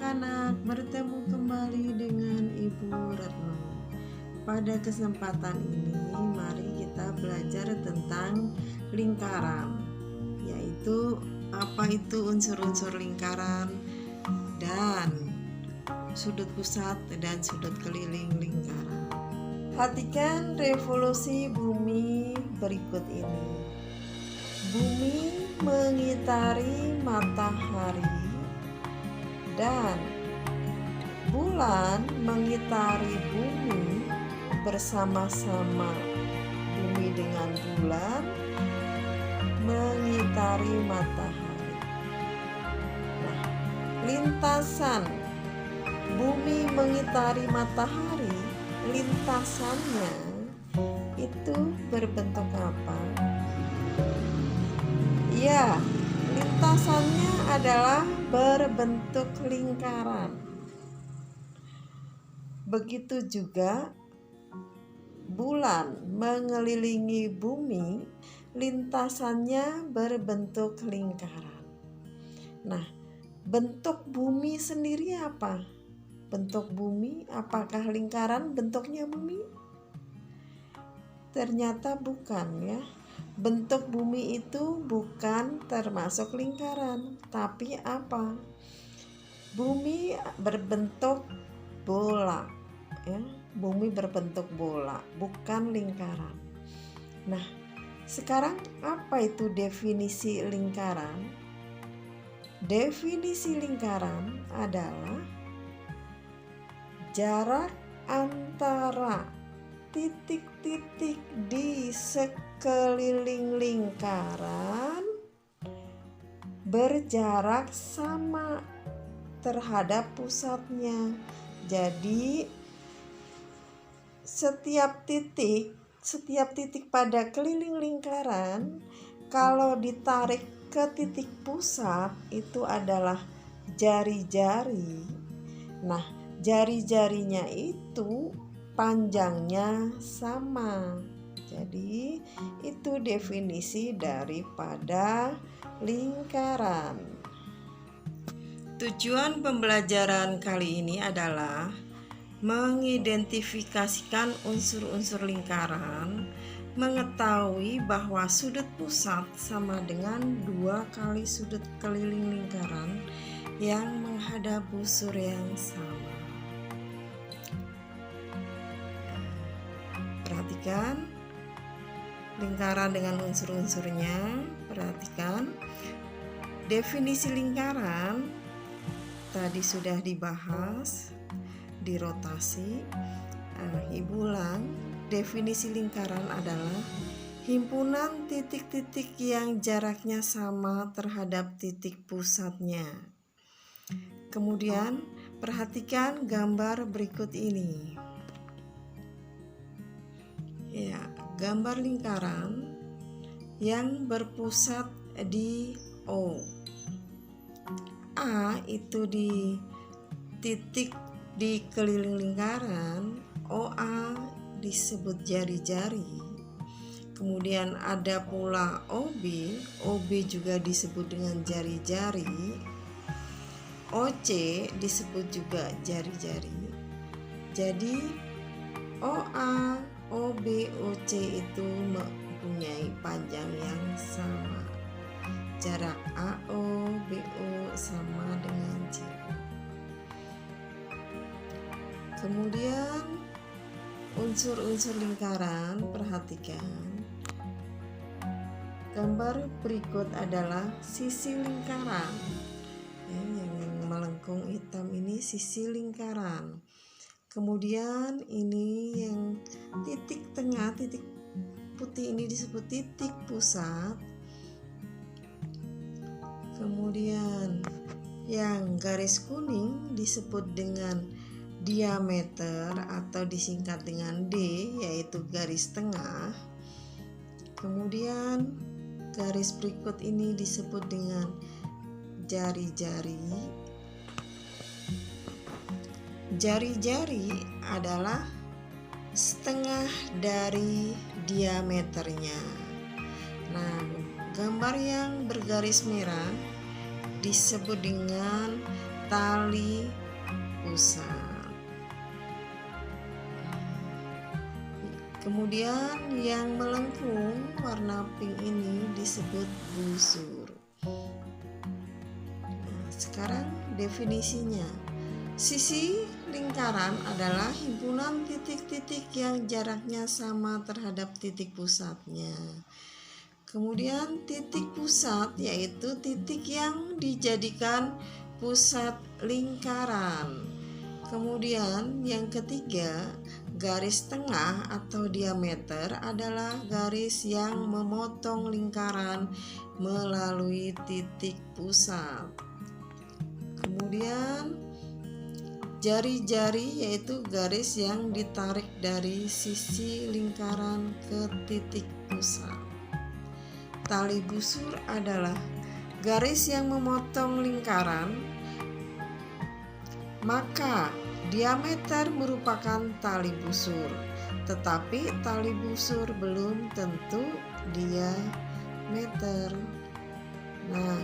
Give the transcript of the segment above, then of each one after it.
anak-anak, bertemu kembali dengan Ibu Retno. Pada kesempatan ini, mari kita belajar tentang lingkaran, yaitu apa itu unsur-unsur lingkaran dan sudut pusat dan sudut keliling lingkaran. Perhatikan revolusi bumi berikut ini. Bumi mengitari matahari dan bulan mengitari bumi bersama-sama. Bumi dengan bulan mengitari matahari. Nah, lintasan bumi mengitari matahari, lintasannya itu berbentuk apa? Ya, lintasannya adalah berbentuk lingkaran. Begitu juga bulan mengelilingi bumi, lintasannya berbentuk lingkaran. Nah, bentuk bumi sendiri apa? Bentuk bumi apakah lingkaran bentuknya bumi? Ternyata bukan ya. Bentuk bumi itu bukan termasuk lingkaran, tapi apa? Bumi berbentuk bola, ya. Bumi berbentuk bola, bukan lingkaran. Nah, sekarang apa itu definisi lingkaran? Definisi lingkaran adalah jarak antara titik-titik di sekeliling lingkaran berjarak sama terhadap pusatnya. Jadi setiap titik pada keliling lingkaran kalau ditarik ke titik pusat itu adalah jari-jari. Nah, jari-jarinya itu panjangnya sama. Jadi itu definisi daripada lingkaran. Tujuan pembelajaran kali ini adalah mengidentifikasikan unsur-unsur lingkaran, mengetahui bahwa sudut pusat sama dengan 2 kali sudut keliling lingkaran yang menghadap busur yang sama. Perhatikan lingkaran dengan unsur-unsurnya. Perhatikan definisi lingkaran tadi sudah dibahas di rotasi. Ibu ulang, definisi lingkaran adalah himpunan titik-titik yang jaraknya sama terhadap titik pusatnya. Kemudian perhatikan gambar berikut ini. Ya, gambar lingkaran yang berpusat di O. A itu di titik di keliling lingkaran, OA disebut jari-jari. Kemudian ada pula OB, OB juga disebut dengan jari-jari. OC disebut juga jari-jari. Jadi OA, OB, OC itu mempunyai panjang yang sama. Jarak AO, BO sama dengan CO. Kemudian unsur-unsur lingkaran, perhatikan. Gambar berikut adalah sisi lingkaran. Yang melengkung hitam ini sisi lingkaran. Kemudian ini yang titik tengah, titik putih ini disebut titik pusat. Kemudian yang garis kuning disebut dengan diameter atau disingkat dengan D, yaitu garis tengah. Kemudian garis berikut ini disebut dengan jari-jari. Jari-jari adalah setengah dari diameternya. Nah, gambar yang bergaris merah disebut dengan tali pusat. Kemudian yang melengkung warna pink ini disebut busur. Nah, sekarang definisinya. Sisi lingkaran adalah himpunan titik-titik yang jaraknya sama terhadap titik pusatnya. Kemudian titik pusat yaitu titik yang dijadikan pusat lingkaran. Kemudian yang ketiga, garis tengah atau diameter adalah garis yang memotong lingkaran melalui titik pusat. Kemudian jari-jari yaitu garis yang ditarik dari sisi lingkaran ke titik pusat. Tali busur adalah garis yang memotong lingkaran, maka diameter merupakan tali busur, tetapi tali busur belum tentu diameter. Nah,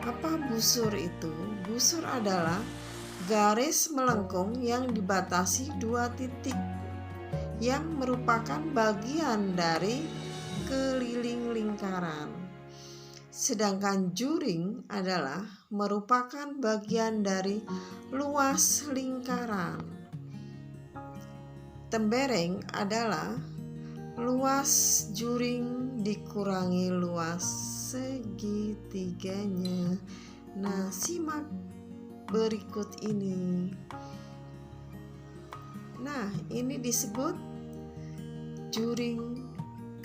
apa busur itu? Busur adalah garis melengkung yang dibatasi dua titik yang merupakan bagian dari keliling lingkaran. Sedangkan juring adalah merupakan bagian dari luas lingkaran. Tembereng adalah luas juring dikurangi luas segitiganya. Nah, simak berikut ini. Nah, ini disebut juring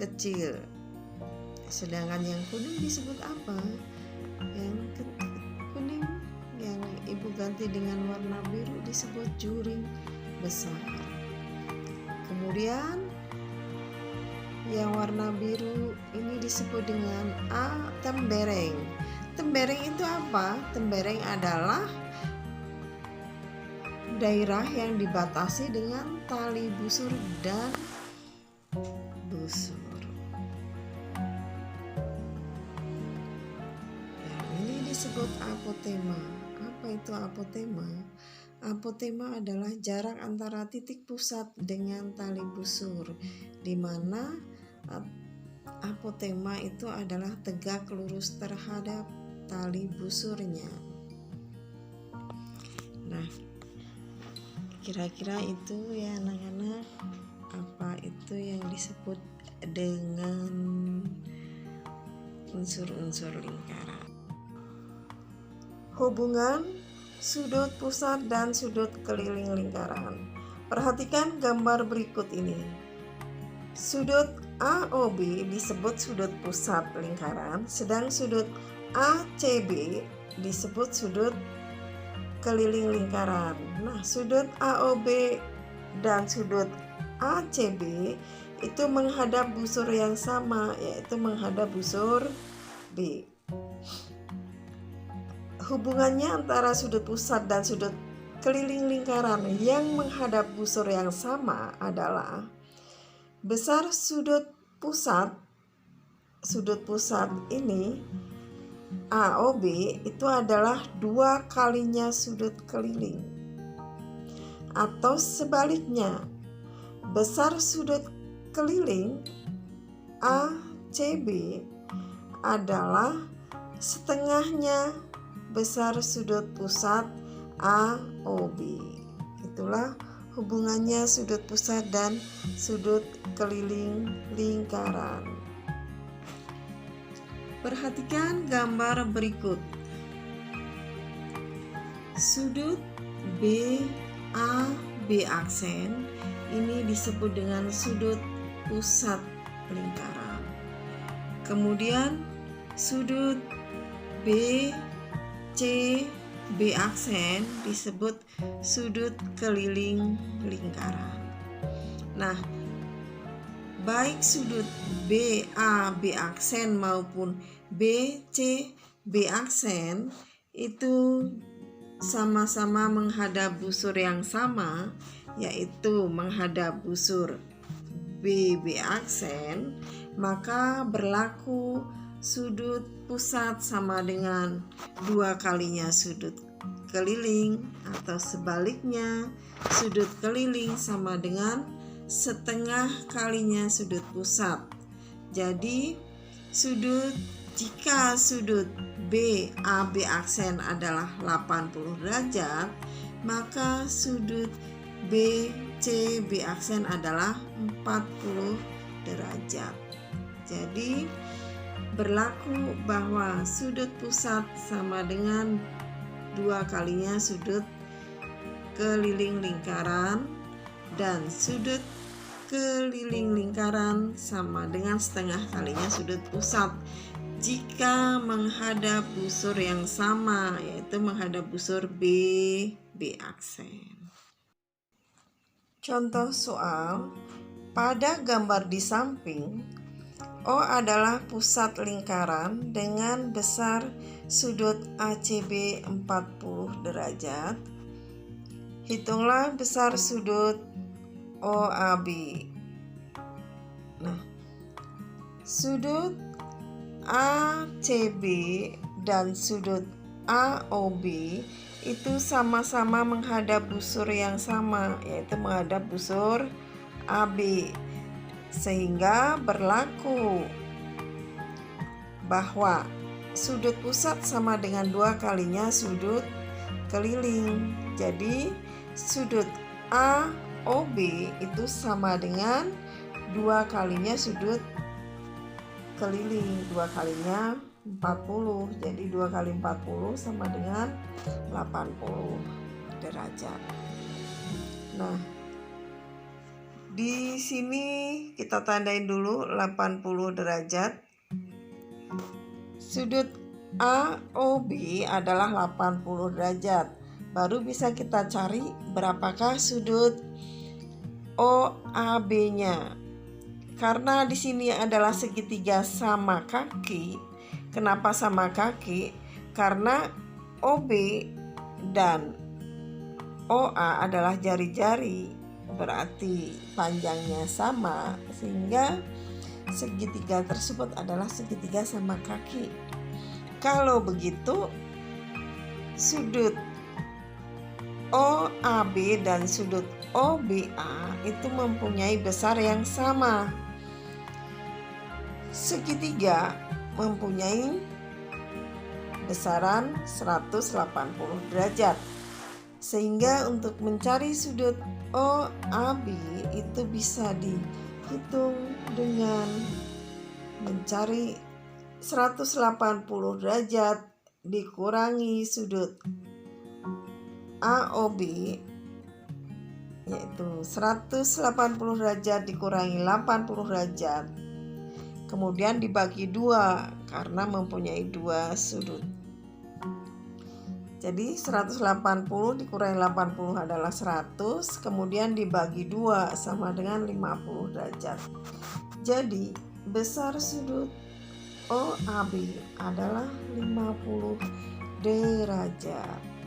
kecil. Sedangkan yang kuning disebut apa? Yang kuning yang ibu ganti dengan warna biru disebut juring besar. Kemudian yang warna biru ini disebut dengan tembereng. Tembereng itu apa? Tembereng adalah daerah yang dibatasi dengan tali busur dan busur. Disebut apotema. Apa itu apotema? Apotema adalah jarak antara titik pusat dengan tali busur, di mana apotema itu adalah tegak lurus terhadap tali busurnya. Nah, kira-kira itu ya anak-anak, apa itu yang disebut dengan unsur-unsur lingkaran. Hubungan sudut pusat dan sudut keliling lingkaran. Perhatikan gambar berikut ini. Sudut AOB disebut sudut pusat lingkaran, sedang sudut ACB disebut sudut keliling lingkaran. Nah, sudut AOB dan sudut ACB itu menghadap busur yang sama, yaitu menghadap busur B. Hubungannya antara sudut pusat dan sudut keliling lingkaran yang menghadap busur yang sama adalah besar sudut pusat ini AOB itu adalah 2 kalinya sudut keliling, atau sebaliknya besar sudut keliling ACB adalah setengahnya besar sudut pusat AOB. Itulah hubungannya sudut pusat dan sudut keliling lingkaran. Perhatikan gambar berikut. Sudut BAB aksen ini disebut dengan sudut pusat lingkaran. Kemudian sudut BCB aksen disebut sudut keliling lingkaran. Nah, baik sudut BAB aksen maupun BCB aksen itu sama-sama menghadap busur yang sama, yaitu menghadap busur BB aksen, maka berlaku sudut pusat sama dengan 2 kalinya sudut keliling, atau sebaliknya sudut keliling sama dengan setengah kalinya sudut pusat. Jadi jika sudut AB aksen adalah 80 derajat, maka sudut BCB aksen adalah 40 derajat. Jadi berlaku bahwa sudut pusat sama dengan 2 kalinya sudut keliling lingkaran, dan sudut keliling lingkaran sama dengan setengah kalinya sudut pusat jika menghadap busur yang sama, yaitu menghadap busur B aksen. Contoh soal, pada gambar di samping, O adalah pusat lingkaran dengan besar sudut ACB 40 derajat. Hitunglah besar sudut OAB. Nah, sudut ACB dan sudut AOB itu sama-sama menghadap busur yang sama, yaitu menghadap busur AB. Sehingga berlaku bahwa sudut pusat sama dengan 2 kalinya sudut keliling. Jadi sudut AOB itu sama dengan 2 kalinya sudut keliling, 2 kalinya 40. Jadi 2 kali 40 sama dengan 80 derajat. Nah, di sini kita tandain dulu 80 derajat. Sudut AOB adalah 80 derajat. Baru bisa kita cari berapakah sudut OAB-nya. Karena di sini adalah segitiga sama kaki. Kenapa sama kaki? Karena OB dan OA adalah jari-jari, berarti panjangnya sama, sehingga segitiga tersebut adalah segitiga sama kaki. Kalau begitu, sudut OAB dan sudut OBA itu mempunyai besar yang sama. Segitiga mempunyai besaran 180 derajat. Sehingga untuk mencari sudut OAB itu bisa dihitung dengan mencari 180 derajat dikurangi sudut AOB, yaitu 180 derajat dikurangi 80 derajat, kemudian dibagi 2 karena mempunyai 2 sudut. Jadi 180 dikurangi 80 adalah 100, kemudian dibagi 2 sama dengan 50 derajat. Jadi besar sudut OAB adalah 50 derajat.